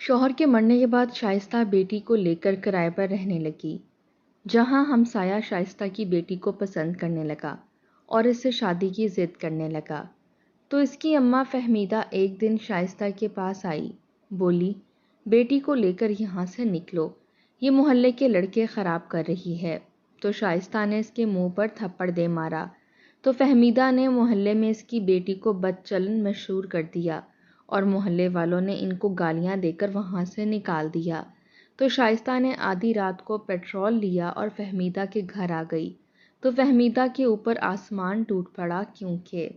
شوہر کے مرنے کے بعد شائستہ بیٹی کو لے کر کرائے پر رہنے لگی، جہاں ہمسایہ شائستہ کی بیٹی کو پسند کرنے لگا اور اس سے شادی کی ضد کرنے لگا۔ تو اس کی اماں فہمیدہ ایک دن شائستہ کے پاس آئی، بولی بیٹی کو لے کر یہاں سے نکلو، یہ محلے کے لڑکے خراب کر رہی ہے۔ تو شائستہ نے اس کے منہ پر تھپڑ دے مارا۔ تو فہمیدہ نے محلے میں اس کی بیٹی کو بد چلن مشہور کر دیا اور محلے والوں نے ان کو گالیاں دے کر وہاں سے نکال دیا۔ تو شائستہ نے آدھی رات کو پیٹرول لیا اور فہمیدہ کے گھر آ گئی۔ تو فہمیدہ کے اوپر آسمان ٹوٹ پڑا، کیونکہ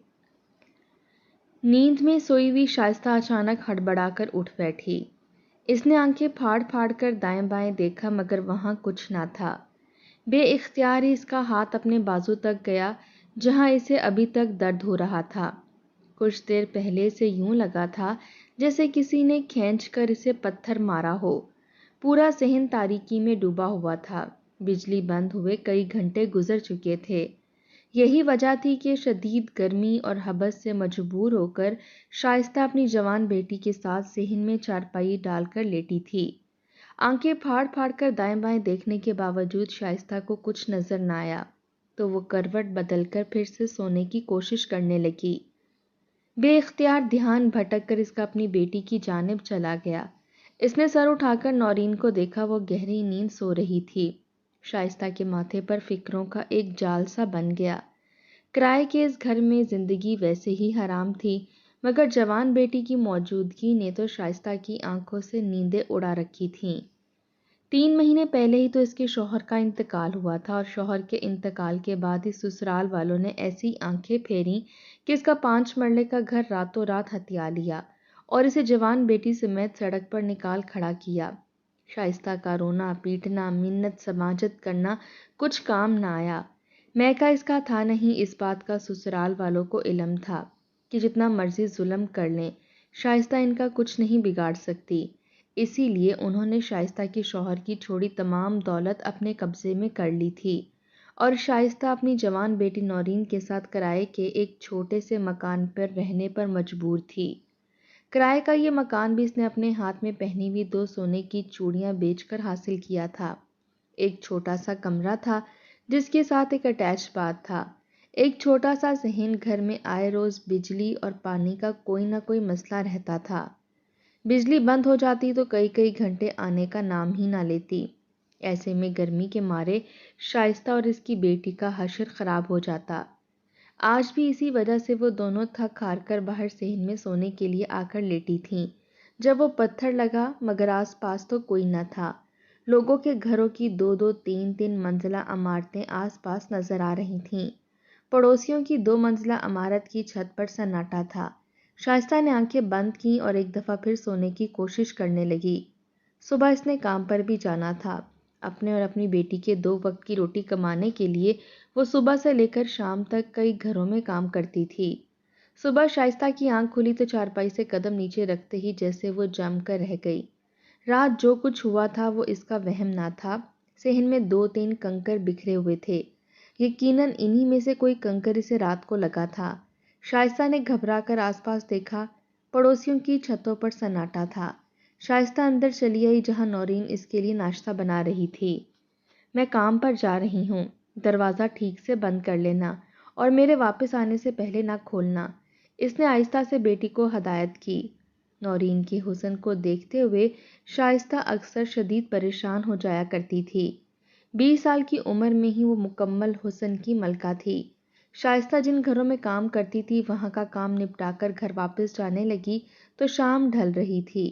نیند میں سوئی ہوئی شائستہ اچانک ہڑبڑا کر اٹھ بیٹھی۔ اس نے آنکھیں پھاڑ پھاڑ کر دائیں بائیں دیکھا، مگر وہاں کچھ نہ تھا۔ بے اختیار ہی اس کا ہاتھ اپنے بازو تک گیا، جہاں اسے ابھی تک درد ہو رہا تھا۔ کچھ دیر پہلے سے یوں لگا تھا جیسے کسی نے کھینچ کر اسے پتھر مارا ہو۔ پورا صحن تاریکی میں ڈوبا ہوا تھا۔ بجلی بند ہوئے کئی گھنٹے گزر چکے تھے۔ یہی وجہ تھی کہ شدید گرمی اور حبس سے مجبور ہو کر شائستہ اپنی جوان بیٹی کے ساتھ صحن میں چارپائی ڈال کر لیٹی تھی۔ آنکھیں پھاڑ پھاڑ کر دائیں بائیں دیکھنے کے باوجود شائستہ کو کچھ نظر نہ آیا، تو وہ کروٹ بدل کر پھر سے سونے کی کوشش کرنے لگی۔ بے اختیار دھیان بھٹک کر اس کا اپنی بیٹی کی جانب چلا گیا۔ اس نے سر اٹھا کر نورین کو دیکھا، وہ گہری نیند سو رہی تھی۔ شائستہ کے ماتھے پر فکروں کا ایک جال سا بن گیا۔ کرائے کے اس گھر میں زندگی ویسے ہی حرام تھی، مگر جوان بیٹی کی موجودگی نے تو شائستہ کی آنکھوں سے نیندیں اڑا رکھی تھیں۔ 3 مہینے پہلے ہی تو اس کے شوہر کا انتقال ہوا تھا، اور شوہر کے انتقال کے بعد ہی سسرال والوں نے ایسی آنکھیں پھیری کہ اس کا 5 مرلے کا گھر راتوں رات ہتھیا لیا اور اسے جوان بیٹی سمیت سڑک پر نکال کھڑا کیا۔ شائستہ کا رونا پیٹنا، منت سماجت کرنا کچھ کام نہ آیا۔ میکا اس کا تھا نہیں، اس بات کا سسرال والوں کو علم تھا کہ جتنا مرضی ظلم کر لیں، شائستہ ان کا کچھ نہیں بگاڑ سکتی۔ اسی لیے انہوں نے شائستہ کے شوہر کی چھوڑی تمام دولت اپنے قبضے میں کر لی تھی، اور شائستہ اپنی جوان بیٹی نورین کے ساتھ کرائے کے ایک چھوٹے سے مکان پر رہنے پر مجبور تھی۔ کرائے کا یہ مکان بھی اس نے اپنے ہاتھ میں پہنی ہوئی 2 سونے کی چوڑیاں بیچ کر حاصل کیا تھا۔ ایک چھوٹا سا کمرہ تھا جس کے ساتھ ایک اٹیچ باتھ تھا، ایک چھوٹا سا صحن، گھر میں آئے روز بجلی اور پانی کا کوئی نہ کوئی مسئلہ رہتا تھا۔ بجلی بند ہو جاتی تو کئی کئی گھنٹے آنے کا نام ہی نہ لیتی۔ ایسے میں گرمی کے مارے شائستہ اور اس کی بیٹی کا حشر خراب ہو جاتا۔ آج بھی اسی وجہ سے وہ دونوں تھک ہار کر باہر صحن میں سونے کے لیے آ کر لیٹی تھیں۔ جب وہ پتھر لگا، مگر آس پاس تو کوئی نہ تھا۔ لوگوں کے گھروں کی 2-2 3-3 منزلہ عمارتیں آس پاس نظر آ رہی تھیں۔ پڑوسیوں کی 2 منزلہ عمارت کی چھت پر سناٹا تھا۔ شائستہ نے آنکھیں بند کیں اور ایک دفعہ پھر سونے کی کوشش کرنے لگی۔ صبح اس نے کام پر بھی جانا تھا۔ اپنے اور اپنی بیٹی کے 2 وقت کی روٹی کمانے کے لیے وہ صبح سے لے کر شام تک کئی گھروں میں کام کرتی تھی۔ صبح شائستہ کی آنکھ کھلی تو چارپائی سے قدم نیچے رکھتے ہی جیسے وہ جم کر رہ گئی۔ رات جو کچھ ہوا تھا وہ اس کا وہم نہ تھا۔ صحن میں 2-3 کنکر بکھرے ہوئے تھے، یقیناً انہی میں سے کوئی کنکر اسے رات کو لگا تھا۔ شائستہ نے گھبرا کر آس پاس دیکھا، پڑوسیوں کی چھتوں پر سناٹا تھا۔ شائستہ اندر چلی آئی، جہاں نورین اس کے لیے ناشتہ بنا رہی تھی۔ میں کام پر جا رہی ہوں، دروازہ ٹھیک سے بند کر لینا اور میرے واپس آنے سے پہلے نہ کھولنا، اس نے آہستہ سے بیٹی کو ہدایت کی۔ نورین کے حسن کو دیکھتے ہوئے شائستہ اکثر شدید پریشان ہو جایا کرتی تھی۔ 20 سال کی عمر میں ہی وہ مکمل حسن کی ملکہ تھی۔ شائستہ جن گھروں میں کام کرتی تھی وہاں کا کام نپٹا کر گھر واپس جانے لگی تو شام ڈھل رہی تھی۔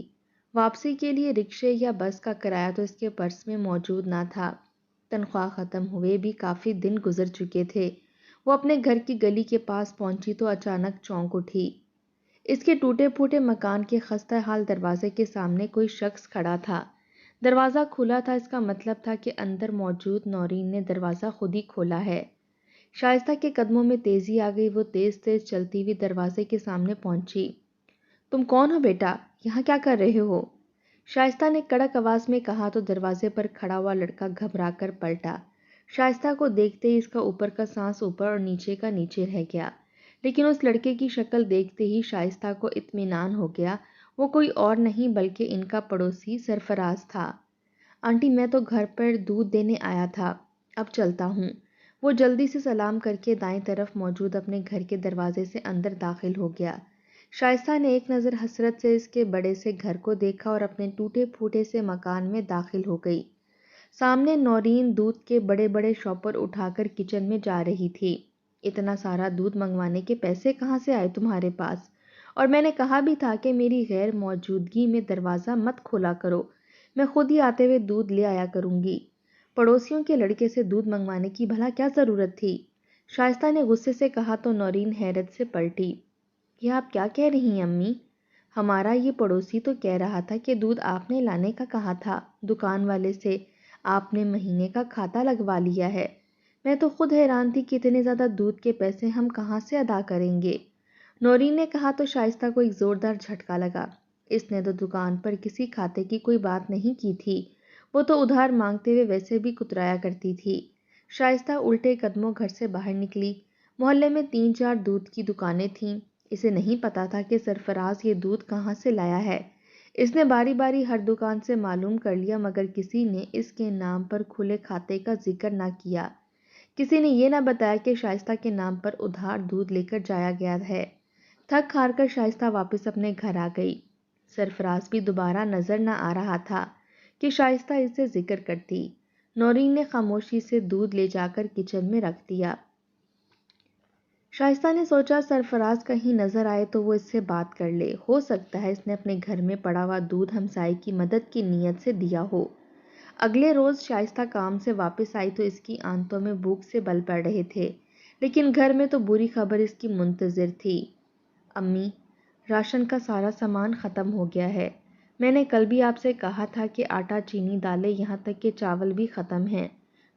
واپسی کے لیے رکشے یا بس کا کرایہ تو اس کے پرس میں موجود نہ تھا۔ تنخواہ ختم ہوئے بھی کافی دن گزر چکے تھے۔ وہ اپنے گھر کی گلی کے پاس پہنچی تو اچانک چونک اٹھی۔ اس کے ٹوٹے پھوٹے مکان کے خستہ حال دروازے کے سامنے کوئی شخص کھڑا تھا۔ دروازہ کھلا تھا، اس کا مطلب تھا کہ اندر موجود نورین نے دروازہ خود ہی کھولا ہے۔ شائستہ کے قدموں میں تیزی آ گئی، وہ تیز تیز چلتی ہوئی دروازے کے سامنے پہنچی۔ تم کون ہو بیٹا؟ یہاں کیا کر رہے ہو؟ شائستہ نے کڑک آواز میں کہا تو دروازے پر کھڑا ہوا لڑکا گھبرا کر پلٹا۔ شائستہ کو دیکھتے ہی اس کا اوپر کا سانس اوپر اور نیچے کا نیچے رہ گیا، لیکن اس لڑکے کی شکل دیکھتے ہی شائستہ کو اطمینان ہو گیا۔ وہ کوئی اور نہیں بلکہ ان کا پڑوسی سرفراز تھا۔ آنٹی میں تو گھر پر دودھ دینے آیا تھا، اب چلتا ہوں۔ وہ جلدی سے سلام کر کے دائیں طرف موجود اپنے گھر کے دروازے سے اندر داخل ہو گیا۔ شائستہ نے ایک نظر حسرت سے اس کے بڑے سے گھر کو دیکھا اور اپنے ٹوٹے پھوٹے سے مکان میں داخل ہو گئی۔ سامنے نورین دودھ کے بڑے بڑے شاپر اٹھا کر کچن میں جا رہی تھی۔ اتنا سارا دودھ منگوانے کے پیسے کہاں سے آئے تمہارے پاس؟ اور میں نے کہا بھی تھا کہ میری غیر موجودگی میں دروازہ مت کھولا کرو، میں خود ہی آتے ہوئے دودھ لے آیا کروں گی۔ پڑوسیوں کے لڑکے سے دودھ منگوانے کی بھلا کیا ضرورت تھی؟ شائستہ نے غصے سے کہا تو نورین حیرت سے پلٹی۔ یہ آپ کیا کہہ رہی ہیں امی؟ ہمارا یہ پڑوسی تو کہہ رہا تھا کہ دودھ آپ نے لانے کا کہا تھا دکان والے سے، آپ نے مہینے کا کھاتا لگوا لیا ہے۔ میں تو خود حیران تھی کہ اتنے زیادہ دودھ کے پیسے ہم کہاں سے ادا کریں گے۔ نورین نے کہا تو شائستہ کو ایک زوردار جھٹکا لگا۔ اس نے تو دکان پر کسی کھاتے کی کوئی بات نہیں کی تھی، وہ تو ادھار مانگتے ہوئے ویسے بھی کترایا کرتی تھی۔ شائستہ الٹے قدموں گھر سے باہر نکلی۔ محلے میں 3-4 دودھ کی دکانیں تھیں۔ اسے نہیں پتا تھا کہ سرفراز یہ دودھ کہاں سے لایا ہے۔ اس نے باری باری ہر دکان سے معلوم کر لیا مگر کسی نے اس کے نام پر کھلے کھاتے کا ذکر نہ کیا۔ کسی نے یہ نہ بتایا کہ شائستہ کے نام پر ادھار دودھ لے کر جایا گیا ہے۔ تھک ہار کر شائستہ واپس اپنے گھر آ گئی۔ سرفراز بھی دوبارہ نظر نہ آ رہا تھا کہ شائستہ اس سے ذکر کرتی۔ نورین نے خاموشی سے دودھ لے جا کر کچن میں رکھ دیا۔ شائستہ نے سوچا سرفراز کہیں نظر آئے تو وہ اس سے بات کر لے، ہو سکتا ہے اس نے اپنے گھر میں پڑا ہوا دودھ ہمسائے کی مدد کی نیت سے دیا ہو۔ اگلے روز شائستہ کام سے واپس آئی تو اس کی آنتوں میں بھوک سے بل پڑ رہے تھے، لیکن گھر میں تو بری خبر اس کی منتظر تھی۔ امی، راشن کا سارا سامان ختم ہو گیا ہے۔ میں نے کل بھی آپ سے کہا تھا کہ آٹا، چینی، دالیں، یہاں تک کہ چاول بھی ختم ہیں۔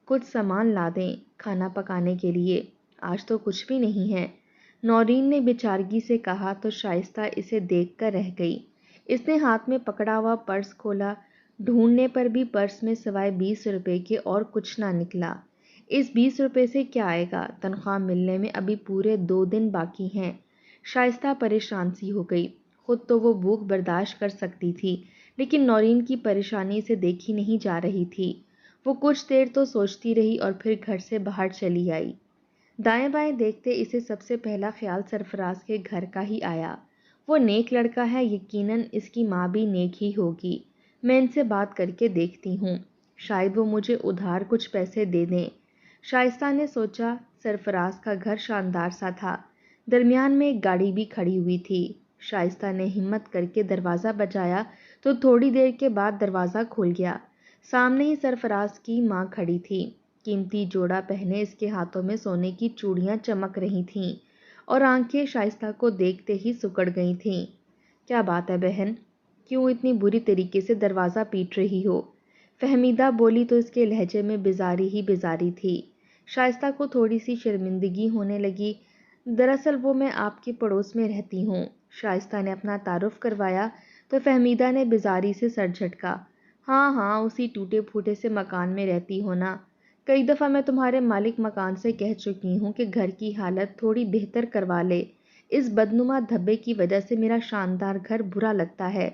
کچھ سامان لا دیں کھانا پکانے کے لیے، آج تو کچھ بھی نہیں ہے۔ نورین نے بیچارگی سے کہا تو شائستہ اسے دیکھ کر رہ گئی۔ اس نے ہاتھ میں پکڑا ہوا پرس کھولا، ڈھونڈنے پر بھی پرس میں سوائے 20 روپے کے اور کچھ نہ نکلا۔ اس 20 روپے سے کیا آئے گا؟ تنخواہ ملنے میں ابھی پورے 2 دن باقی ہیں۔ شائستہ پریشان سی ہو گئی۔ خود تو وہ بھوک برداشت کر سکتی تھی، لیکن نورین کی پریشانی سے دیکھی نہیں جا رہی تھی۔ وہ کچھ دیر تو سوچتی رہی اور پھر گھر سے باہر چلی آئی۔ دائیں بائیں دیکھتے اسے سب سے پہلا خیال سرفراز کے گھر کا ہی آیا۔ وہ نیک لڑکا ہے، یقیناً اس کی ماں بھی نیک ہی ہوگی۔ میں ان سے بات کر کے دیکھتی ہوں، شاید وہ مجھے ادھار کچھ پیسے دے دیں۔ شائستہ نے سوچا سرفراز کا گھر شاندار سا تھا، درمیان میں ایک گاڑی بھی کھڑی ہوئی تھی۔ شائستہ نے ہمت کر کے دروازہ بجایا تو تھوڑی دیر کے بعد دروازہ کھل گیا۔ سامنے ہی سرفراز کی ماں کھڑی تھی۔ قیمتی جوڑا پہنے اس کے ہاتھوں میں سونے کی چوڑیاں چمک رہی تھیں اور آنکھیں شائستہ کو دیکھتے ہی سکڑ گئی تھیں۔ کیا بات ہے بہن، کیوں اتنی بری طریقے سے دروازہ پیٹ رہی ہو؟ فہمیدہ بولی تو اس کے لہجے میں بیزاری ہی بیزاری تھی۔ شائستہ کو تھوڑی سی شرمندگی ہونے لگی۔ دراصل وہ میں آپ کے پڑوس میں رہتی ہوں۔ شائستہ نے اپنا تعارف کروایا تو فہمیدہ نے بیزاری سے سر جھٹکا۔ ہاں ہاں، اسی ٹوٹے پھوٹے سے مکان میں رہتی ہو نا؟ کئی دفعہ میں تمہارے مالک مکان سے کہہ چکی ہوں کہ گھر کی حالت تھوڑی بہتر کروا لے۔ اس بدنما دھبے کی وجہ سے میرا شاندار گھر برا لگتا ہے۔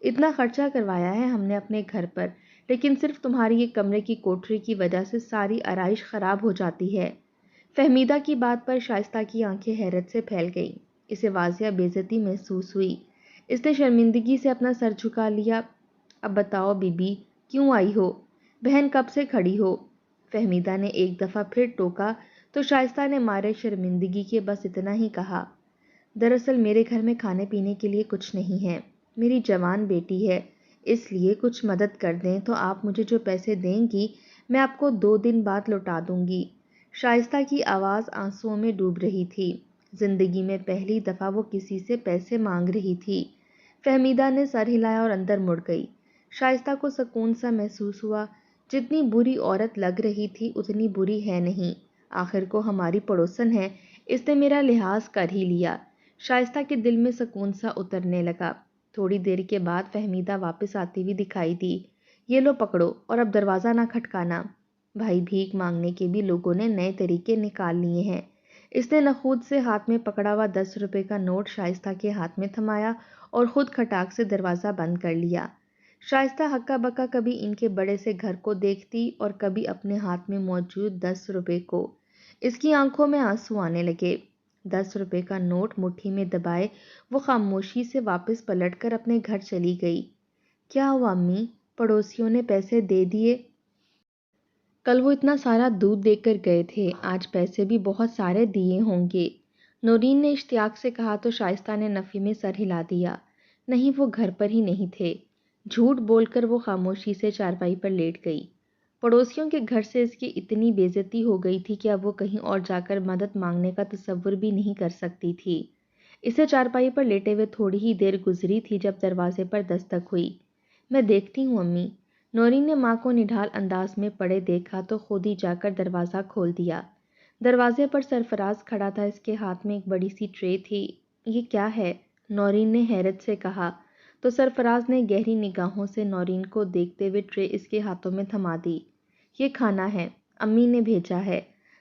اتنا خرچہ کروایا ہے ہم نے اپنے گھر پر، لیکن صرف تمہاری ایک کمرے کی کوٹری کی وجہ سے ساری آرائش خراب ہو جاتی ہے۔ فہمیدہ کی بات پر شائستہ کی آنکھیں حیرت سے پھیل گئیں۔ اسے واضح بے عزتی محسوس ہوئی۔ اس نے شرمندگی سے اپنا سر جھکا لیا۔ اب بتاؤ بی بی، کیوں آئی ہو؟ بہن کب سے کھڑی ہو؟ فہمیدہ نے ایک دفعہ پھر ٹوکا تو شائستہ نے مارے شرمندگی کے بس اتنا ہی کہا، دراصل میرے گھر میں کھانے پینے کے لیے کچھ نہیں ہے، میری جوان بیٹی ہے، اس لیے کچھ مدد کر دیں تو آپ مجھے جو پیسے دیں گی میں آپ کو 2 دن بعد لوٹا دوں گی۔ شائستہ کی آواز آنسوؤں میں ڈوب رہی تھی۔ زندگی میں پہلی دفعہ وہ کسی سے پیسے مانگ رہی تھی۔ فہمیدہ نے سر ہلایا اور اندر مڑ گئی۔ شائستہ کو سکون سا محسوس ہوا۔ جتنی بری عورت لگ رہی تھی اتنی بری ہے نہیں، آخر کو ہماری پڑوسن ہے، اس نے میرا لحاظ کر ہی لیا۔ شائستہ کے دل میں سکون سا اترنے لگا۔ تھوڑی دیر کے بعد فہمیدہ واپس آتی ہوئی دکھائی دی۔ یہ لو پکڑو اور اب دروازہ نہ کھٹکانا۔ بھائی بھیک مانگنے کے بھی لوگوں نے نئے طریقے نکال لیے ہیں۔ اس نے نخود سے ہاتھ میں پکڑا ہوا 10 روپے کا نوٹ شائستہ کے ہاتھ میں تھمایا اور خود کھٹاک سے دروازہ بند کر لیا۔ شائستہ ہکا بکا کبھی ان کے بڑے سے گھر کو دیکھتی اور کبھی اپنے ہاتھ میں موجود 10 روپے کو۔ اس کی آنکھوں میں آنسو آنے لگے۔ 10 روپے کا نوٹ مٹھی میں دبائے وہ خاموشی سے واپس پلٹ کر اپنے گھر چلی گئی۔ کیا ہوا امی؟ پڑوسیوں نے پیسے دے دیے؟ کل وہ اتنا سارا دودھ دے کر گئے تھے، آج پیسے بھی بہت سارے دیے ہوں گے۔ نورین نے اشتیاق سے کہا تو شائستہ نے نفی میں سر ہلا دیا۔ نہیں، وہ گھر پر ہی نہیں تھے۔ جھوٹ بول کر وہ خاموشی سے چارپائی پر لیٹ گئی۔ پڑوسیوں کے گھر سے اس کی اتنی بے عزتی ہو گئی تھی کہ اب وہ کہیں اور جا کر مدد مانگنے کا تصور بھی نہیں کر سکتی تھی۔ اسے چارپائی پر لیٹے ہوئے تھوڑی ہی دیر گزری تھی جب دروازے پر دستک ہوئی۔ میں دیکھتی ہوں امی۔ نورین نے ماں کو نڈھال انداز میں پڑے دیکھا تو خود ہی جا کر دروازہ کھول دیا۔ دروازے پر سرفراز کھڑا تھا، اس کے ہاتھ میں ایک بڑی سی ٹرے تھی۔ یہ کیا ہے؟ نورین نے حیرت سے کہا تو سرفراز نے گہری نگاہوں سے نورین کو دیکھتے ہوئے ٹرے اس کے ہاتھوں میں تھما دی۔ یہ کھانا ہے، امی نے بھیجا ہے۔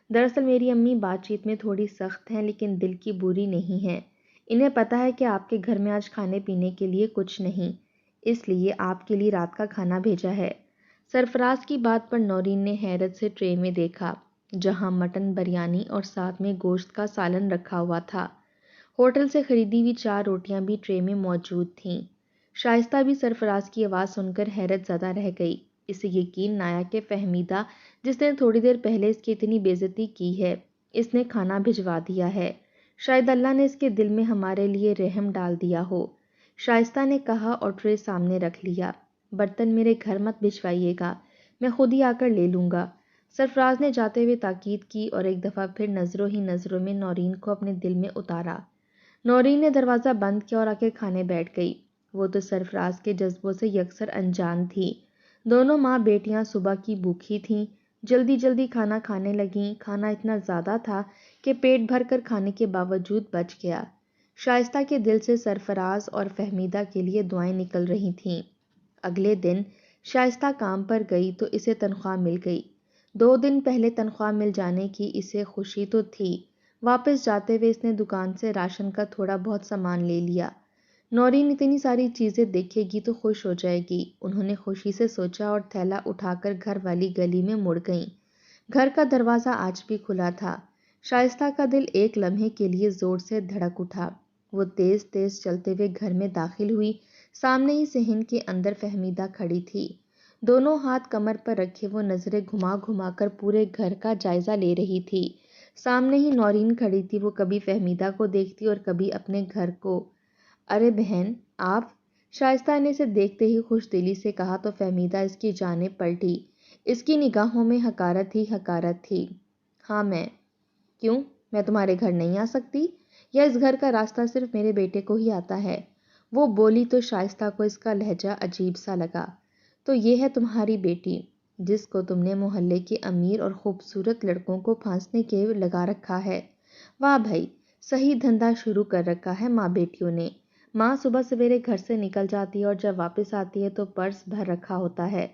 دراصل میری امی بات چیت میں تھوڑی سخت ہیں لیکن دل کی بری نہیں ہیں۔ انہیں پتا ہے کہ آپ کے گھر میں آج کھانے پینے کے لیے کچھ نہیں، اس لیے آپ کے لیے رات کا کھانا بھیجا ہے۔ سرفراز کی بات پر نورین نے حیرت سے ٹرے میں دیکھا جہاں مٹن بریانی اور ساتھ میں گوشت کا سالن رکھا ہوا تھا۔ ہوٹل سے خریدی ہوئی 4 روٹیاں بھی ٹرے میں موجود تھیں۔ شائستہ بھی سرفراز کی آواز سن کر حیرت زدہ رہ گئی۔ اسے یقین نہ آیا کہ فہمیدہ، جس نے تھوڑی دیر پہلے اس کی اتنی بے عزتی کی ہے، اس نے کھانا بھجوا دیا ہے۔ شاید اللہ نے اس کے دل میں ہمارے لیے رحم ڈال دیا ہو، شائستہ نے کہا اور ٹرے سامنے رکھ لیا۔ برتن میرے گھر مت بھجوائیے گا، میں خود ہی آ کر لے لوں گا، سرفراز نے جاتے ہوئے تاکید کی اور ایک دفعہ پھر نظروں ہی نظروں میں نورین کو اپنے دل میں اتارا۔ نورین نے دروازہ بند کیا اور آ کے کھانے بیٹھ گئی۔ وہ تو سرفراز کے جذبوں سے یکسر انجان تھی۔ دونوں ماں بیٹیاں صبح کی بھوکی تھیں، جلدی جلدی کھانا کھانے لگیں۔ کھانا اتنا زیادہ تھا کہ پیٹ بھر کر کھانے کے باوجود بچ گیا۔ شائستہ کے دل سے سرفراز اور فہمیدہ کے لیے دعائیں نکل رہی تھیں۔ اگلے دن شائستہ کام پر گئی تو اسے تنخواہ مل گئی۔ 2 دن پہلے تنخواہ مل جانے کی اسے خوشی تو تھی، واپس جاتے ہوئے اس نے دکان سے راشن کا تھوڑا بہت سامان لے لیا۔ نورین اتنی ساری چیزیں دیکھے گی تو خوش ہو جائے گی، انہوں نے خوشی سے سوچا اور تھیلا اٹھا کر گھر والی گلی میں مڑ گئیں۔ گھر کا دروازہ آج بھی کھلا تھا۔ شائستہ کا دل ایک لمحے کے لیے زور سے دھڑک اٹھا۔ وہ تیز تیز چلتے ہوئے گھر میں داخل ہوئی۔ سامنے ہی صحن کے اندر فہمیدہ کھڑی تھی۔ دونوں ہاتھ کمر پر رکھے وہ نظریں گھما گھما کر پورے گھر کا جائزہ لے رہی تھی۔ سامنے ہی نورین کھڑی تھی، وہ کبھی فہمیدہ کو دیکھتی اور کبھی اپنے گھر کو۔ ارے بہن، آپ؟ شائستہ نے اسے دیکھتے ہی خوش دلی سے کہا تو فہمیدہ اس کی جانب پلٹی۔ اس کی نگاہوں میں حقارت ہی حقارت تھی۔ ہاں میں۔ کیوں؟ میں تمہارے گھر نہیں آ سکتی؟ یا اس گھر کا راستہ صرف میرے بیٹے کو ہی آتا ہے؟ وہ بولی تو شائستہ کو اس کا لہجہ عجیب سا لگا۔ تو یہ ہے تمہاری بیٹی جس کو تم نے محلے کے امیر اور خوبصورت لڑکوں کو پھانسنے کے لگا رکھا ہے۔ واہ بھائی، صحیح دھندا شروع کر رکھا ہے ماں بیٹیوں نے۔ ماں صبح سویرے گھر سے نکل جاتی ہے اور جب واپس آتی ہے تو پرس بھر رکھا ہوتا ہے،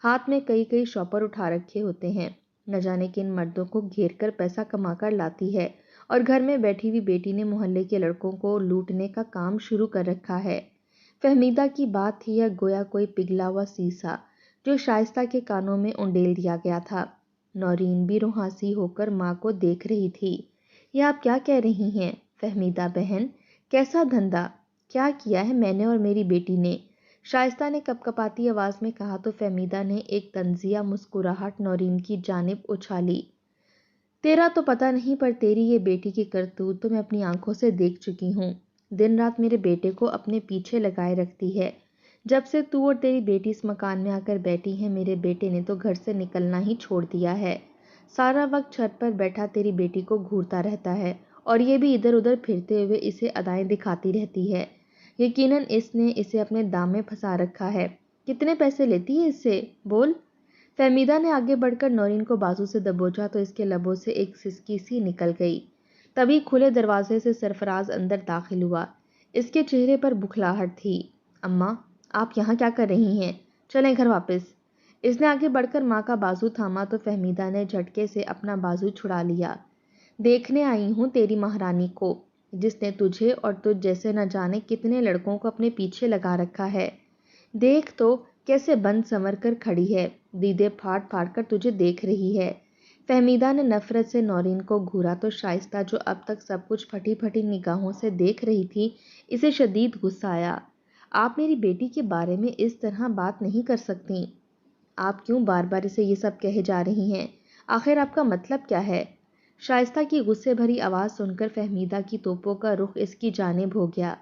ہاتھ میں کئی شاپر اٹھا رکھے ہوتے ہیں، نہ جانے کن مردوں کو گھیر کر پیسہ کما کر لاتی ہے، اور گھر میں بیٹھی ہوئی بیٹی نے محلے کے لڑکوں کو لوٹنے کا کام شروع کر رکھا ہے۔ فہمیدہ کی بات تھی یا گویا کوئی پگھلا ہوا سیسا جو شائستہ کے کانوں میں انڈیل دیا گیا تھا۔ نورین بھی روحانسی ہو کر ماں کو دیکھ رہی تھی۔ یہ آپ کیا کہہ رہی ہیں فہمیدہ بہن؟ کیسا دھندا؟ کیا کیا ہے میں نے اور میری بیٹی نے؟ شائستہ نے کپ کپاتی آواز میں کہا تو فہمیدہ نے ایک طنزیہ مسکراہٹ نورین کی جانب اچھالی۔ تیرا تو پتہ نہیں پر تیری یہ بیٹی کی کرتوت تو میں اپنی آنکھوں سے دیکھ چکی ہوں۔ دن رات میرے بیٹے کو اپنے پیچھے لگائے رکھتی ہے۔ جب سے تو اور تیری بیٹی اس مکان میں آ کر بیٹھی ہیں، میرے بیٹے نے تو گھر سے نکلنا ہی چھوڑ دیا ہے۔ سارا وقت چھت پر بیٹھا تیری بیٹی کو گھورتا رہتا ہے اور یہ بھی ادھر ادھر پھرتے ہوئے اسے ادائیں دکھاتی رہتی ہے۔ یقیناً اس نے اسے اپنے دام میں پھنسا رکھا ہے۔ کتنے پیسے لیتی ہے اس سے؟ بول۔ فہمیدہ نے آگے بڑھ کر نورین کو بازو سے دبوچا تو اس کے لبوں سے ایک سسکی سی نکل گئی۔ تبھی کھلے دروازے سے سرفراز اندر داخل ہوا۔ اس کے چہرے پر بکھلاہٹ تھی۔ اماں، آپ یہاں کیا کر رہی ہیں؟ چلیں گھر واپس۔ اس نے آگے بڑھ کر ماں کا بازو تھاما تو فہمیدہ نے جھٹکے سے اپنا بازو چھڑا لیا۔ دیکھنے آئی ہوں تیری مہارانی کو۔ جس نے تجھے اور تجھ جیسے نہ جانے کتنے لڑکوں کو اپنے پیچھے لگا رکھا ہے۔ دیکھ تو کیسے بند سنور کر کھڑی ہے، دیدے پھاڑ پھاڑ کر تجھے دیکھ رہی ہے۔ فہمیدہ نے نفرت سے نورین کو گھورا تو شائستہ جو اب تک سب کچھ پھٹی پھٹی نگاہوں سے دیکھ رہی تھی، اسے شدید غصہ آیا۔ آپ میری بیٹی کے بارے میں اس طرح بات نہیں کر سکتی۔ آپ کیوں بار بار اسے یہ سب کہے جا رہی ہیں؟ آخر آپ کا مطلب کیا ہے؟ شائستہ کی غصے بھری آواز سن کر فہمیدہ کی توپوں کا رخ اس کی جانب ہو گیا۔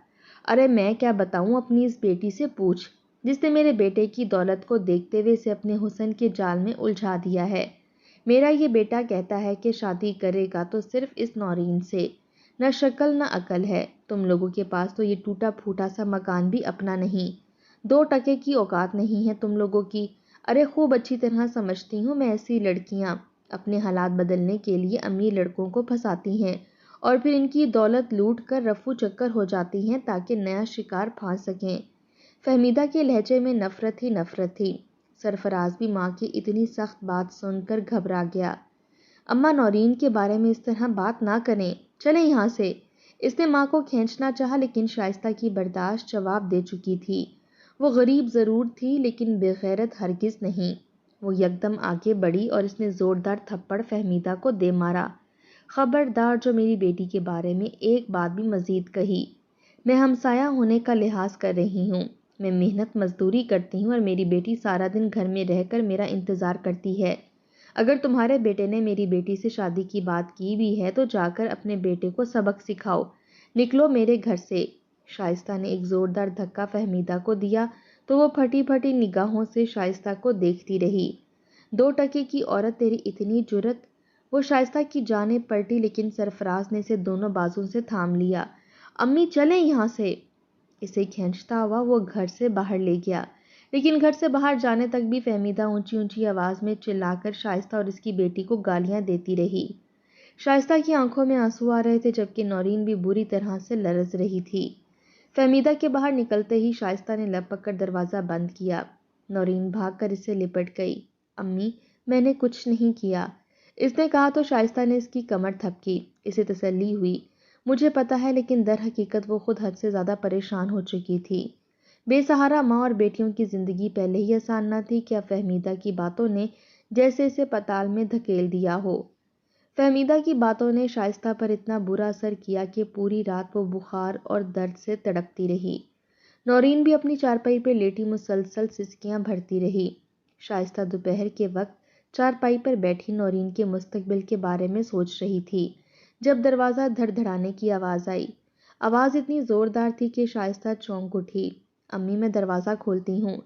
ارے میں کیا بتاؤں اپنی اس بیٹی سے، پوچھ، جس نے میرے بیٹے کی دولت کو دیکھتے ہوئے اسے اپنے حسن کے جال میں الجھا دیا ہے۔ میرا یہ بیٹا کہتا ہے کہ شادی کرے گا تو صرف اس نورین سے۔ نہ شکل نہ عقل ہے، تم لوگوں کے پاس تو یہ ٹوٹا پھوٹا سا مکان بھی اپنا نہیں، 2 ٹکے کی اوقات نہیں ہے تم لوگوں کی۔ ارے خوب اچھی طرح سمجھتی ہوں میں، ایسی لڑکیاں اپنے حالات بدلنے کے لیے امیر لڑکوں کو پھنساتی ہیں اور پھر ان کی دولت لوٹ کر رفو چکر ہو جاتی ہیں تاکہ نیا شکار پھانس سکیں۔ فہمیدہ کے لہجے میں نفرت ہی نفرت تھی۔ سرفراز بھی ماں کی اتنی سخت بات سن کر گھبرا گیا۔ اماں نورین کے بارے میں اس طرح بات نہ کریں، چلیں یہاں سے۔ اس نے ماں کو کھینچنا چاہا لیکن شائستہ کی برداشت جواب دے چکی تھی۔ وہ غریب ضرور تھی لیکن بے غیرت ہرگز نہیں۔ وہ یکدم آگے بڑھی اور اس نے زوردار تھپڑ فہمیدہ کو دے مارا۔ خبردار جو میری بیٹی کے بارے میں ایک بات بھی مزید کہی۔ میں ہمسایہ ہونے کا لحاظ کر رہی ہوں، میں محنت مزدوری کرتی ہوں اور میری بیٹی سارا دن گھر میں رہ کر میرا انتظار کرتی ہے۔ اگر تمہارے بیٹے نے میری بیٹی سے شادی کی بات کی بھی ہے تو جا کر اپنے بیٹے کو سبق سکھاؤ، نکلو میرے گھر سے۔ شائستہ نے ایک زوردار دھکا فہمیدہ کو دیا تو وہ پھٹی پھٹی نگاہوں سے شائستہ کو دیکھتی رہی۔ 2 ٹکے کی عورت، تیری اتنی جرت! وہ شائستہ کی جانب پلٹی لیکن سرفراز نے اسے دونوں بازوں سے تھام لیا۔ امی چلیں یہاں سے۔ اسے کھینچتا ہوا وہ گھر سے باہر لے گیا، لیکن گھر سے باہر جانے تک بھی فہمیدہ اونچی اونچی آواز میں چلا کر شائستہ اور اس کی بیٹی کو گالیاں دیتی رہی۔ شائستہ کی آنکھوں میں آنسو آ رہے تھے جبکہ نورین بھی بری طرح سے لرز رہی تھی۔ فہمیدہ کے باہر نکلتے ہی شائستہ نے لپک کر دروازہ بند کیا۔ نورین بھاگ کر اسے لپٹ گئی۔ امی میں نے کچھ نہیں کیا، اس نے کہا تو شائستہ نے اس کی کمر تھپکی۔ اسے تسلی ہوئی۔ مجھے پتا ہے، لیکن در حقیقت وہ خود حد سے زیادہ پریشان ہو چکی تھی۔ بے سہارا ماں اور بیٹیوں کی زندگی پہلے ہی آسان نہ تھی، کیا فہمیدہ کی باتوں نے جیسے اسے پتال میں دھکیل دیا ہو۔ فہمیدہ کی باتوں نے شائستہ پر اتنا برا اثر کیا کہ پوری رات وہ بخار اور درد سے تڑپتی رہی۔ نورین بھی اپنی چارپائی پہ لیٹی مسلسل سسکیاں بھرتی رہی۔ شائستہ دوپہر کے وقت چارپائی پر بیٹھی نورین کے مستقبل کے بارے میں سوچ رہی تھی جب دروازہ دھڑ دھڑانے کی آواز آئی۔ آواز اتنی زوردار تھی کہ شائستہ چونک اٹھی۔ امی میں دروازہ کھولتی ہوں۔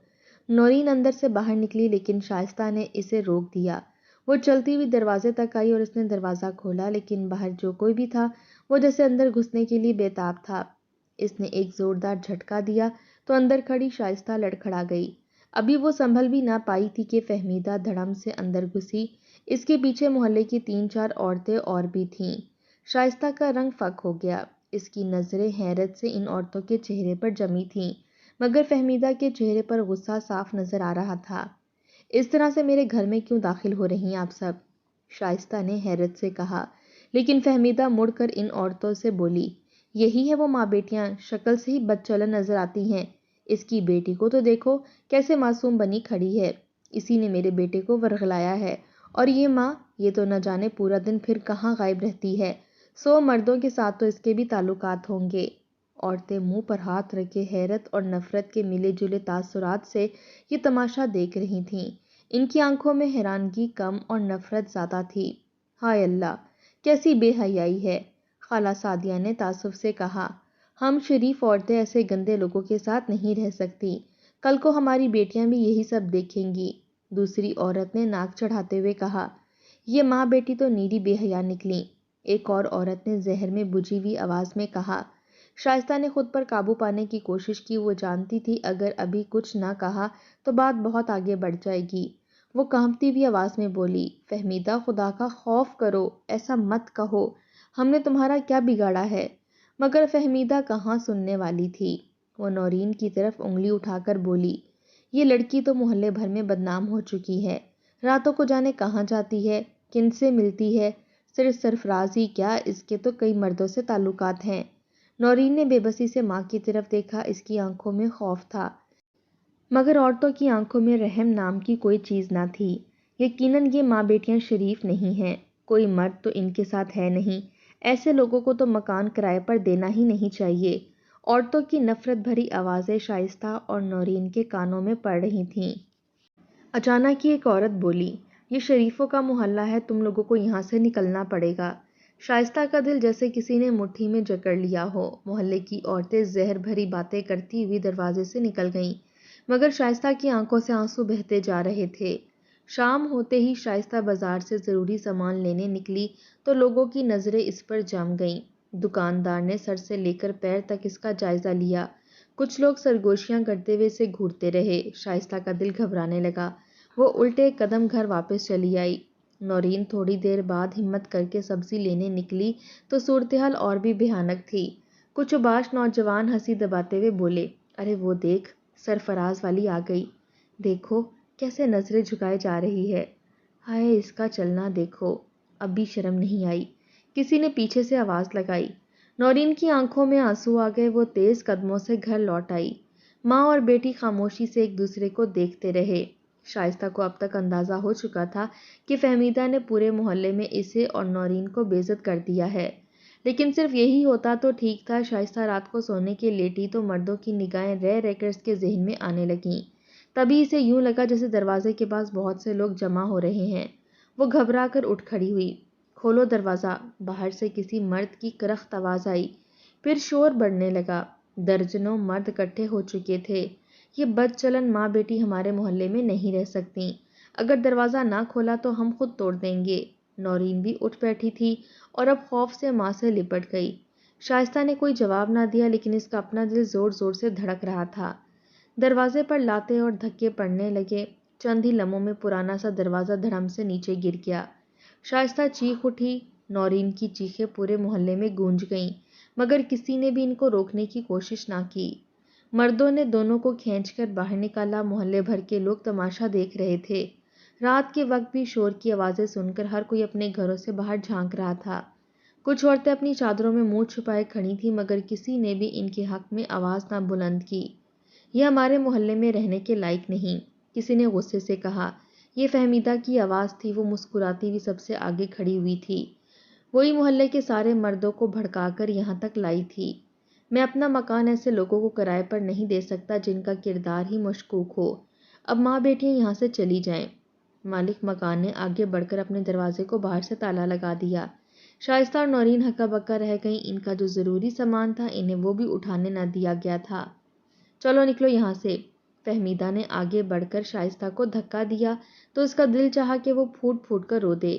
نورین اندر سے باہر نکلی لیکن شائستہ نے اسے روک دیا۔ وہ چلتی ہوئی دروازے تک آئی اور اس نے دروازہ کھولا، لیکن باہر جو کوئی بھی تھا وہ جیسے اندر گھسنے کے لیے بے تاب تھا۔ اس نے ایک زوردار جھٹکا دیا تو اندر کھڑی شائستہ لڑکھڑا گئی۔ ابھی وہ سنبھل بھی نہ پائی تھی کہ فہمیدہ دھڑم سے اندر گھسی۔ اس کے پیچھے محلے کی 3-4 عورتیں اور بھی تھیں۔ شائستہ کا رنگ فک ہو گیا۔ اس کی نظریں حیرت سے ان عورتوں کے چہرے پر جمی تھیں، مگر فہمیدہ کے چہرے پر غصہ صاف نظر آ رہا تھا۔ اس طرح سے میرے گھر میں کیوں داخل ہو رہی ہیں آپ سب؟ شائستہ نے حیرت سے کہا، لیکن فہمیدہ مڑ کر ان عورتوں سے بولی، یہی ہے وہ ماں بیٹیاں، شکل سے ہی بد چلن نظر آتی ہیں۔ اس کی بیٹی کو تو دیکھو کیسے معصوم بنی کھڑی ہے، اسی نے میرے بیٹے کو ورغلایا ہے، اور یہ ماں، یہ تو نہ جانے پورا دن پھر کہاں غائب رہتی ہے، 100 مردوں کے ساتھ تو اس کے بھی تعلقات ہوں گے۔ عورتیں منہ پر ہاتھ رکھے حیرت اور نفرت کے ملے جلے تاثرات سے یہ تماشا دیکھ رہی تھیں۔ ان کی آنکھوں میں حیرانگی کم اور نفرت زیادہ تھی۔ ہائے اللہ، کیسی بے حیائی ہے! خالہ سعدیہ نے تعصب سے کہا، ہم شریف عورتیں ایسے گندے لوگوں کے ساتھ نہیں رہ سکتی، کل کو ہماری بیٹیاں بھی یہی سب دیکھیں گی۔ دوسری عورت نے ناک چڑھاتے ہوئے کہا، یہ ماں بیٹی تو نیری بے حیا نکلیں۔ ایک اور عورت نے زہر میں بجھی ہوئی آواز میں کہا۔ شائستہ نے خود پر قابو پانے کی کوشش کی، وہ جانتی تھی اگر ابھی کچھ نہ کہا تو بات بہت آگے بڑھ جائے گی۔ وہ کانپتی ہوئی آواز میں بولی، فہمیدہ خدا کا خوف کرو، ایسا مت کہو، ہم نے تمہارا کیا بگاڑا ہے؟ مگر فہمیدہ کہاں سننے والی تھی۔ وہ نورین کی طرف انگلی اٹھا کر بولی، یہ لڑکی تو محلے بھر میں بدنام ہو چکی ہے، راتوں کو جانے کہاں جاتی ہے، کن سے ملتی ہے، صرف سرفراز ہی کیا، اس کے تو کئی مردوں سے تعلقات ہیں۔ نورین نے بے بسی سے ماں کی طرف دیکھا، اس کی آنکھوں میں خوف تھا، مگر عورتوں کی آنکھوں میں رحم نام کی کوئی چیز نہ تھی۔ یقیناً یہ ماں بیٹیاں شریف نہیں ہیں، کوئی مرد تو ان کے ساتھ ہے نہیں، ایسے لوگوں کو تو مکان کرائے پر دینا ہی نہیں چاہیے۔ عورتوں کی نفرت بھری آوازیں شائستہ اور نورین کے کانوں میں پڑ رہی تھیں۔ اچانک ہی ایک عورت بولی، یہ شریفوں کا محلہ ہے، تم لوگوں کو یہاں سے نکلنا پڑے گا۔ شائستہ کا دل جیسے کسی نے مٹھی میں جکڑ لیا ہو۔ محلے کی عورتیں زہر بھری باتیں کرتی ہوئی دروازے سے نکل گئیں، مگر شائستہ کی آنکھوں سے آنسو بہتے جا رہے تھے۔ شام ہوتے ہی شائستہ بازار سے ضروری سامان لینے نکلی تو لوگوں کی نظریں اس پر جم گئیں۔ دکاندار نے سر سے لے کر پیر تک اس کا جائزہ لیا۔ کچھ لوگ سرگوشیاں کرتے ہوئے اسے گھورتے رہے۔ شائستہ کا دل گھبرانے لگا، وہ الٹے قدم گھر واپس چلی آئی۔ نورین تھوڑی دیر بعد ہمت کر کے سبزی لینے نکلی تو صورتحال اور بھی بھیانک تھی۔ کچھ اوباش نوجوان ہنسی دباتے ہوئے بولے، ارے وہ دیکھ، سرفراز والی آ گئی، دیکھو کیسے نظریں جھکائے جا رہی ہے، ہائے اس کا چلنا دیکھو، اب بھی شرم نہیں آئی۔ کسی نے پیچھے سے آواز لگائی۔ نورین کی آنکھوں میں آنسو آ گئے، وہ تیز قدموں سے گھر لوٹ آئی۔ ماں اور بیٹی خاموشی سے ایک دوسرے کو دیکھتے رہے۔ شائستہ کو اب تک اندازہ ہو چکا تھا کہ فہمیدہ نے پورے محلے میں اسے اور نورین کو بے عزت کر دیا ہے، لیکن صرف یہی ہوتا تو ٹھیک تھا۔ شائستہ رات کو سونے کے لیٹی تو مردوں کی نگاہیں رہ رہ کر اس کے ذہن میں آنے لگیں۔ تبھی اسے یوں لگا جیسے دروازے کے پاس بہت سے لوگ جمع ہو رہے ہیں۔ وہ گھبرا کر اٹھ کھڑی ہوئی۔ کھولو دروازہ، باہر سے کسی مرد کی کرخت آواز آئی۔ پھر شور بڑھنے لگا، درجنوں مرد اکٹھے ہو چکے تھے۔ یہ بد چلن ماں بیٹی ہمارے محلے میں نہیں رہ سکتی، اگر دروازہ نہ کھولا تو ہم خود توڑ دیں گے۔ نورین بھی اٹھ بیٹھی تھی اور اب خوف سے ماں سے لپٹ گئی۔ شائستہ نے کوئی جواب نہ دیا، لیکن اس کا اپنا دل زور زور سے دھڑک رہا تھا۔ دروازے پر لاتیں اور دھکے پڑنے لگے۔ چند ہی لمحوں میں پرانا سا دروازہ دھڑم سے نیچے گر گیا۔ شائستہ چیخ اٹھی۔ نورین کی چیخیں پورے محلے میں گونج گئیں، مگر کسی نے بھی ان کو روکنے کی کوشش نہ کی۔ مردوں نے دونوں کو کھینچ کر باہر نکالا۔ محلے بھر کے لوگ تماشا دیکھ رہے تھے۔ رات کے وقت بھی شور کی آوازیں سن کر ہر کوئی اپنے گھروں سے باہر جھانک رہا تھا۔ کچھ عورتیں اپنی چادروں میں منہ چھپائے کھڑی تھیں، مگر کسی نے بھی ان کے حق میں آواز نہ بلند کی۔ یہ ہمارے محلے میں رہنے کے لائق نہیں، کسی نے غصے سے کہا۔ یہ فہمیدہ کی آواز تھی، وہ مسکراتی ہوئی سب سے آگے کھڑی ہوئی تھی۔ وہی محلے کے سارے مردوں کو بھڑکا کر یہاں تک لائی تھی۔ میں اپنا مکان ایسے لوگوں کو کرائے پر نہیں دے سکتا جن کا کردار ہی مشکوک ہو۔ اب ماں بیٹیاں یہاں سے چلی جائیں۔ مالک مکان نے آگے بڑھ کر اپنے دروازے کو باہر سے تالا لگا دیا۔ شائستہ اور نورین ہکا بکا رہ گئیں۔ ان کا جو ضروری سامان تھا انہیں وہ بھی اٹھانے نہ دیا گیا تھا۔ چلو نکلو یہاں سے۔ فہمیدہ نے آگے بڑھ کر شائستہ کو دھکا دیا تو اس کا دل چاہا کہ وہ پھوٹ پھوٹ کر رو دے۔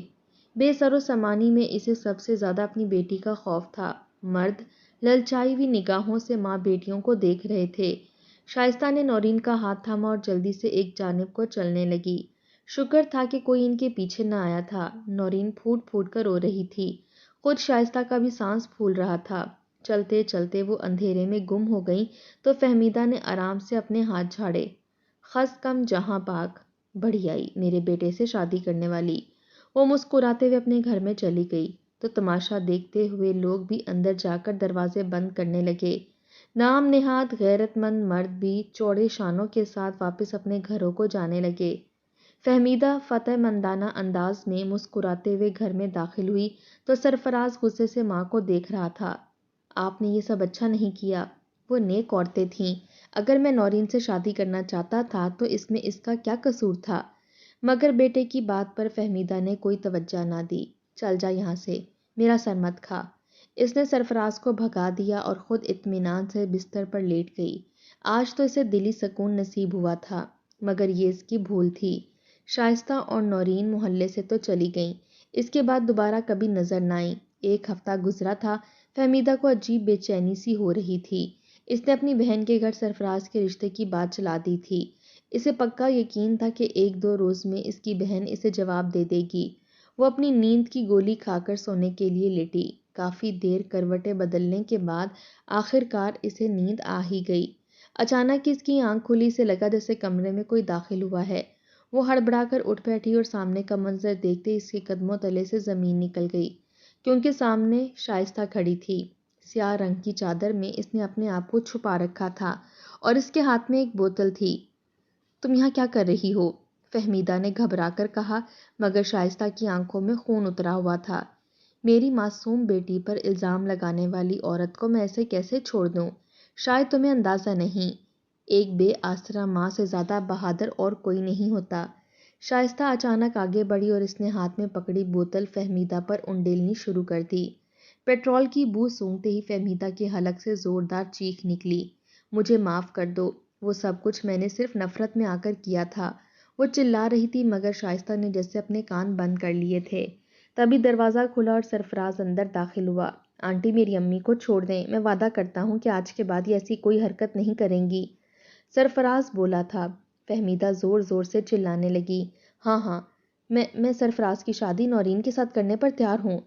بے سر و سامانی میں اسے سب سے زیادہ اپنی بیٹی کا خوف تھا۔ مرد للچائی ہوئی نگاہوں سے ماں بیٹیوں کو دیکھ رہے تھے۔ شائستہ نے نورین کا ہاتھ تھاما اور جلدی سے ایک جانب کو چلنے لگی۔ شکر تھا کہ کوئی ان کے پیچھے نہ آیا تھا۔ نورین پھوٹ پھوٹ کر رو رہی تھی، خود شائستہ کا بھی سانس پھول رہا تھا۔ چلتے چلتے وہ اندھیرے میں گم ہو گئیں تو فہمیدہ نے آرام سے اپنے ہاتھ جھاڑے۔ خس کم جہاں پاک، بڑھی آئی میرے بیٹے سے شادی کرنے والی۔ وہ مسکراتے ہوئے اپنے گھر میں چلی گئی تو تماشا دیکھتے ہوئے لوگ بھی اندر جا کر دروازے بند کرنے لگے۔ نام نہاد غیرت مند مرد بھی چوڑے شانوں کے ساتھ واپس اپنے گھروں کو جانے لگے۔ فہمیدہ فتح مندانہ انداز میں مسکراتے ہوئے گھر میں داخل ہوئی تو سرفراز غصے سے ماں کو دیکھ رہا تھا۔ آپ نے یہ سب اچھا نہیں کیا، وہ نیک عورتیں تھیں، اگر میں نورین سے شادی کرنا چاہتا تھا تو اس میں اس کا کیا قصور تھا؟ مگر بیٹے کی بات پر فہمیدہ نے کوئی توجہ نہ دی۔ چل جا یہاں سے، میرا سر مت کھا۔ اس نے سرفراز کو بھگا دیا اور خود اطمینان سے بستر پر لیٹ گئی۔ آج تو اسے دلی سکون نصیب ہوا تھا، مگر یہ اس کی بھول تھی۔ شائستہ اور نورین محلے سے تو چلی گئیں، اس کے بعد دوبارہ کبھی نظر نہ آئیں۔ ایک ہفتہ گزرا تھا، فہمیدہ کو عجیب بے چینی سی ہو رہی تھی۔ اس نے اپنی بہن کے گھر سرفراز کے رشتے کی بات چلا دی تھی۔ اسے پکا یقین تھا کہ ایک دو روز میں اس کی بہن اسے جواب دے دے گی۔ وہ اپنی نیند کی گولی کھا کر سونے کے لیے لیٹی۔ کافی دیر کروٹیں بدلنے کے بعد آخر کار اسے نیند آ ہی گئی۔ اچانک اس کی آنکھ کھلی، سے لگا جیسے کمرے میں کوئی داخل ہوا ہے۔ وہ ہڑبڑا کر اٹھ بیٹھی اور سامنے کا منظر دیکھتے اس کے قدموں تلے سے زمین نکل گئی، کیونکہ سامنے شائستہ کھڑی تھی۔ سیاہ رنگ کی چادر میں اس نے اپنے آپ کو چھپا رکھا تھا اور اس کے ہاتھ میں ایک بوتل تھی۔ تم یہاں کیا کر رہی ہو؟ فہمیدہ نے گھبرا کر کہا، مگر شائستہ کی آنکھوں میں خون اترا ہوا تھا۔ میری معصوم بیٹی پر الزام لگانے والی عورت کو میں ایسے کیسے چھوڑ دوں؟ شاید تمہیں اندازہ نہیں، ایک بے آسرا ماں سے زیادہ بہادر اور کوئی نہیں ہوتا۔ شائستہ اچانک آگے بڑھی اور اس نے ہاتھ میں پکڑی بوتل فہمیدہ پر انڈیلنی شروع کر دی۔ پیٹرول کی بو سونگتے ہی فہمیدہ کے حلق سے زوردار چیخ نکلی، مجھے معاف کر دو، وہ سب کچھ میں نے صرف نفرت میں آ کر کیا تھا۔ وہ چلا رہی تھی مگر شائستہ نے جیسے اپنے کان بند کر لیے تھے۔ تبھی دروازہ کھلا اور سرفراز اندر داخل ہوا۔ آنٹی میری امی کو چھوڑ دیں، میں وعدہ کرتا ہوں کہ آج کے بعد یہ ایسی کوئی حرکت نہیں کریں گی، سرفراز بولا تھا۔ فہمیدہ زور زور سے چلانے لگی، ہاں ہاں، میں سرفراز کی شادی نورین کے ساتھ کرنے پر تیار ہوں۔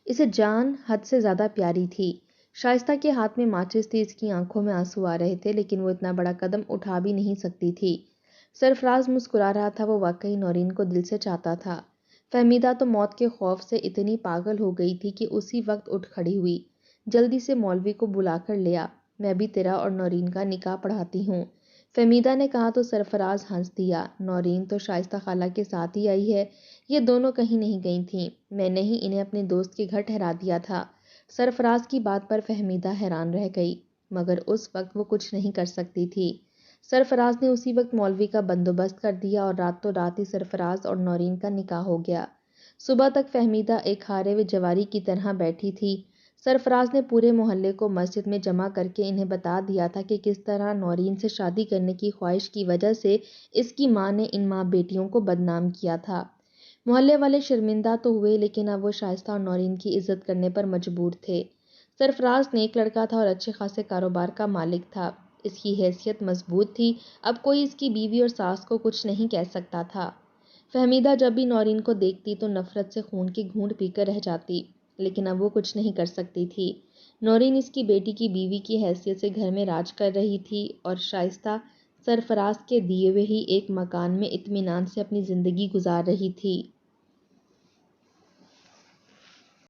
اسے جان حد سے زیادہ پیاری تھی۔ شائستہ کے ہاتھ میں ماچس تھی، اس کی آنکھوں میں آنسو آ رہے تھے، لیکن وہ اتنا بڑا قدم اٹھا بھی نہیں سکتی تھی۔ سرفراز مسکرا رہا تھا، وہ واقعی نورین کو دل سے چاہتا تھا۔ فہمیدہ تو موت کے خوف سے اتنی پاگل ہو گئی تھی کہ اسی وقت اٹھ کھڑی ہوئی، جلدی سے مولوی کو بلا کر لیا، میں بھی تیرا اور نورین کا نکاح پڑھاتی ہوں۔ فہمیدہ نے کہا تو سرفراز ہنس دیا، نورین تو شائستہ خالہ کے ساتھ ہی آئی ہے، یہ دونوں کہیں نہیں گئی تھیں، میں نے ہی انہیں اپنے دوست کے گھر ٹھہرا دیا تھا۔ سرفراز کی بات پر فہمیدہ حیران رہ گئی، مگر اس وقت وہ کچھ نہیں کر سکتی تھی۔ سرفراز نے اسی وقت مولوی کا بندوبست کر دیا اور راتوں رات ہی سرفراز اور نورین کا نکاح ہو گیا۔ صبح تک فہمیدہ ایک ہارے ہوئے جواری کی طرح بیٹھی تھی۔ سرفراز نے پورے محلے کو مسجد میں جمع کر کے انہیں بتا دیا تھا کہ کس طرح نورین سے شادی کرنے کی خواہش کی وجہ سے اس کی ماں نے ان ماں بیٹیوں کو بدنام کیا تھا۔ محلے والے شرمندہ تو ہوئے، لیکن اب وہ شائستہ اور نورین کی عزت کرنے پر مجبور تھے۔ سرفراز نیک لڑکا تھا اور اچھے خاصے کاروبار کا مالک تھا، اس کی حیثیت مضبوط تھی، اب کوئی اس کی بیوی اور ساس کو کچھ نہیں کہہ سکتا تھا۔ فہمیدہ جب بھی نورین کو دیکھتی تو نفرت سے خون کی گھونٹ پی کر رہ جاتی، لیکن اب وہ کچھ نہیں کر سکتی تھی۔ نورین اس کی بیٹی کی بیوی کی حیثیت سے گھر میں راج کر رہی تھی اور شائستہ سرفراز کے دیے ہوئے ہی ایک مکان میں اطمینان سے اپنی زندگی گزار رہی تھی۔